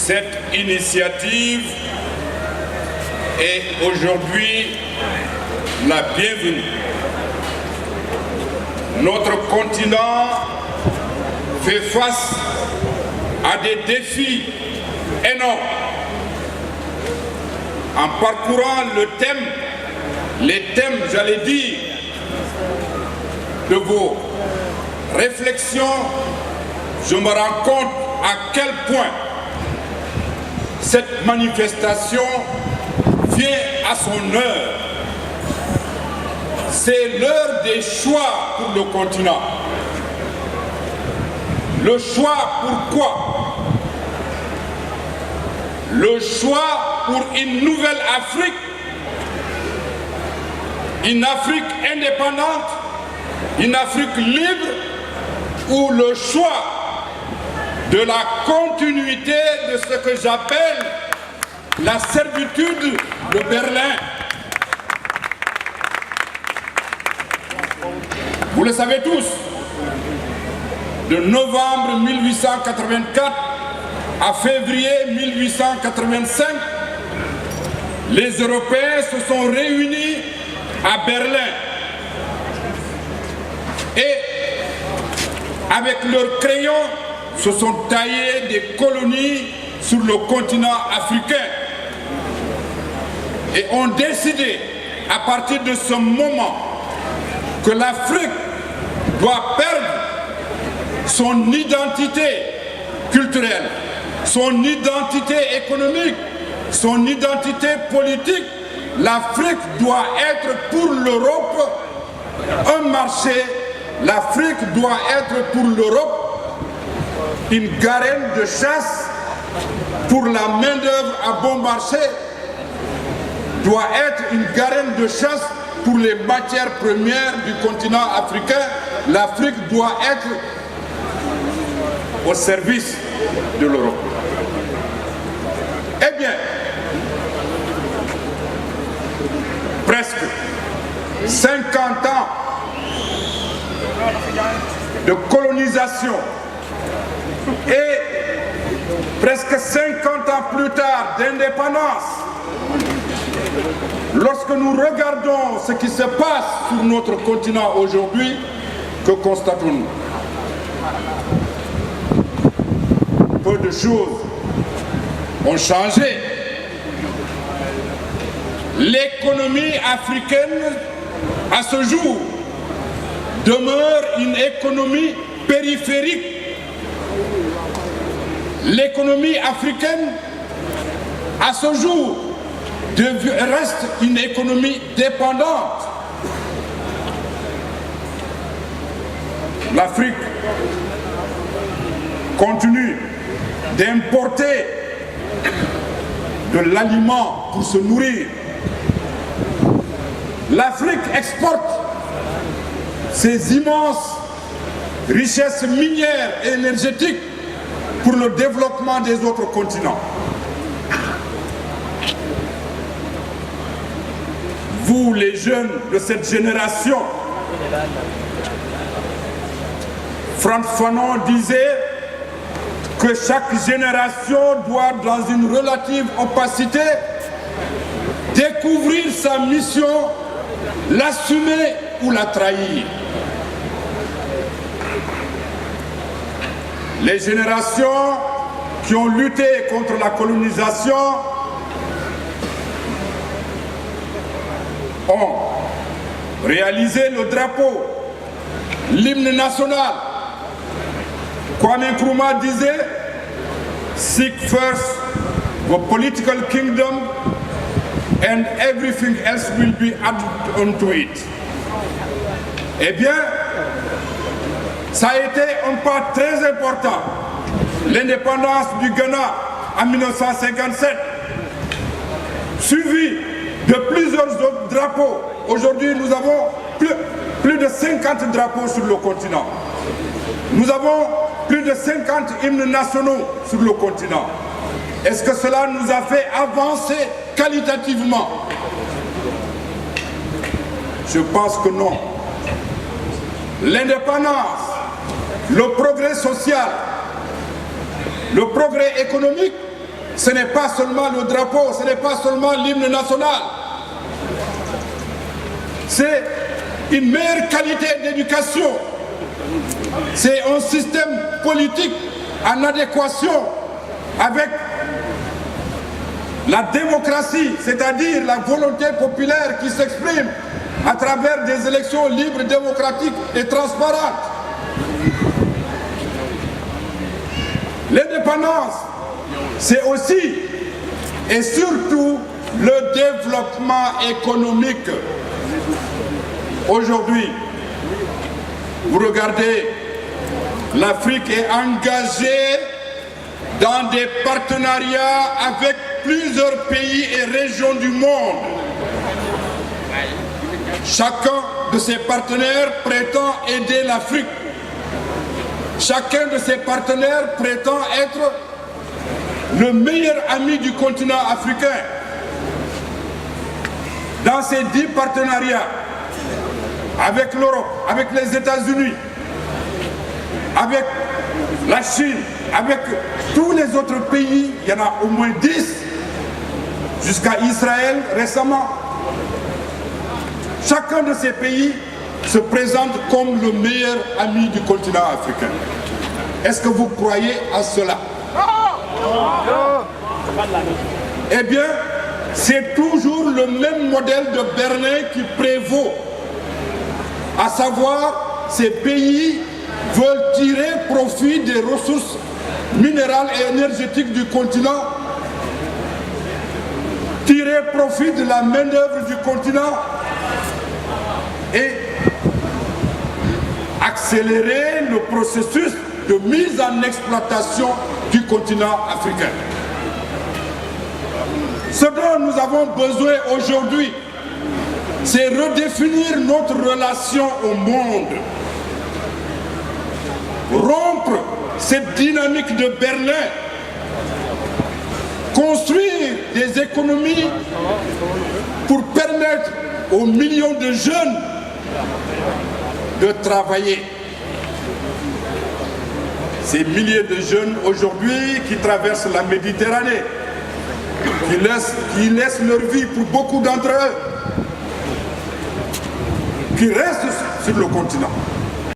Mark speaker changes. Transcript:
Speaker 1: Cette initiative est aujourd'hui la bienvenue. Notre continent fait face à des défis énormes. En parcourant les thèmes, j'allais dire, de vos réflexions, je me rends compte à quel point cette manifestation vient à son heure. C'est l'heure des choix pour le continent. Le choix pourquoi? Le choix pour une nouvelle Afrique, une Afrique indépendante, une Afrique libre, ou le choix de la continuité de ce que j'appelle la servitude de Berlin. Vous le savez tous, de novembre 1884 à février 1885, les Européens se sont réunis à Berlin et avec leurs crayons se sont taillés des colonies sur le continent africain et ont décidé à partir de ce moment que l'Afrique doit perdre son identité culturelle, son identité économique, son identité politique. L'Afrique doit être pour l'Europe un marché. L'Afrique doit être pour l'Europe une garenne de chasse pour la main-d'œuvre à bon marché, doit être une garenne de chasse pour les matières premières du continent africain. L'Afrique doit être au service de l'Europe. Eh bien, presque 50 ans de colonisation et presque 50 ans plus tard d'indépendance, lorsque nous regardons ce qui se passe sur notre continent aujourd'hui, que constatons-nous? Peu de choses ont changé. L'économie africaine, à ce jour, demeure une économie périphérique. L'économie africaine, à ce jour, reste une économie dépendante. L'Afrique continue d'importer de l'aliment pour se nourrir. L'Afrique exporte ses immenses richesses minières et énergétiques pour le développement des autres continents. Vous, les jeunes de cette génération, Frantz Fanon disait que chaque génération doit, dans une relative opacité, découvrir sa mission, l'assumer ou la trahir. Les générations qui ont lutté contre la colonisation ont réalisé le drapeau, l'hymne national. Kwame Nkrumah disait « Seek first the political kingdom and everything else will be added onto it ». Eh bien, ça a été un pas très important. L'indépendance du Ghana en 1957, suivi de plusieurs autres drapeaux. Aujourd'hui, nous avons plus de 50 drapeaux sur le continent. Nous avons plus de 50 hymnes nationaux sur le continent. Est-ce que cela nous a fait avancer qualitativement? Je pense que non. L'indépendance, le progrès social, le progrès économique ce n'est pas seulement le drapeau, ce n'est pas seulement l'hymne national. C'est une meilleure qualité d'éducation. C'est un système politique en adéquation avec la démocratie, c'est-à-dire la volonté populaire qui s'exprime à travers des élections libres, démocratiques et transparentes. L'indépendance, c'est aussi et surtout le développement économique. Aujourd'hui, vous regardez, l'Afrique est engagée dans des partenariats avec plusieurs pays et régions du monde. Chacun de ces partenaires prétend aider l'Afrique. Chacun de ces partenaires prétend être le meilleur ami du continent africain. Dans ces 10 partenariats, avec l'Europe, avec les États-Unis, avec la Chine, avec tous les autres pays, il y en a au moins 10, jusqu'à Israël récemment. Chacun de ces pays se présente comme le meilleur ami du continent africain. Est-ce que vous croyez à cela? Eh bien, c'est toujours le même modèle de Berlin qui prévaut. À savoir, ces pays veulent tirer profit des ressources minérales et énergétiques du continent, tirer profit de la main-d'œuvre du continent et accélérer le processus de mise en exploitation du continent africain. Ce dont nous avons besoin aujourd'hui, c'est redéfinir notre relation au monde, rompre cette dynamique de Berlin, construire des économies pour permettre aux millions de jeunes de travailler. Ces milliers de jeunes aujourd'hui qui traversent la Méditerranée, qui laissent leur vie pour beaucoup d'entre eux, qui restent sur le continent.